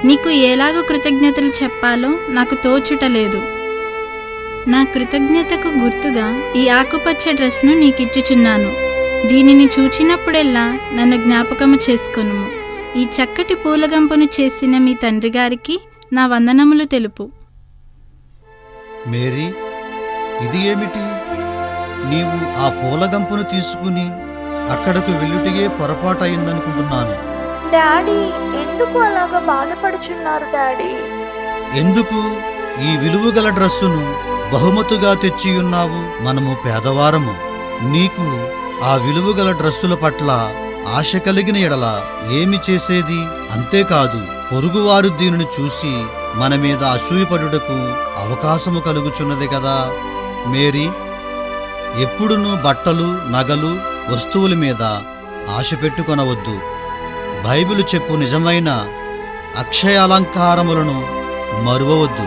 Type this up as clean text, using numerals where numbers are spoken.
నీకు ఎలాగో కృతజ్ఞతలు చెప్పాలో నాకు తోచుటలేదు. నా కృతజ్ఞతకు గుర్తుగా ఈ ఆకుపచ్చ డ్రెస్ను నీకిచ్చుచున్నాను. దీనిని చూచినప్పుడెల్లా నన్ను జ్ఞాపకము చేసుకొనుము. ఈ చక్కటి పూలగంపను చేసిన మీ తండ్రి గారికి నా వందనములు తెలుపు. మేరీ, ఇది ఏమిటి? నీవు ఆ పూలగంపను తీసుకుని అక్కడకు వెళ్ళుటిగే పొరపాటయిందనుకుంటున్నాను. డాడీ, ఎందుకు అలాగా బాధపడుచున్నారు డాడీ? ఎందుకు ఈ విలువగల డ్రస్సును బహుమతుగా తెచ్చియున్నావు? మనము పేదవారము. నీకు ఆ విలువగల డ్రస్సుల పట్ల ఆశ కలిగిన ఎడల ఏమి చేసేది? అంతేకాదు, పొరుగువారు దీనిని చూసి మన మీద అసూయపడుటకు అవకాశము కలుగుచున్నది కదా. మేరీ, ఎప్పుడునూ బట్టలు, నగలు, వస్తువుల మీద ఆశ పెట్టుకొనవద్దు. బైబిలు చెప్పు నిజమైన అక్షయ అలంకారములను మరువవద్దు.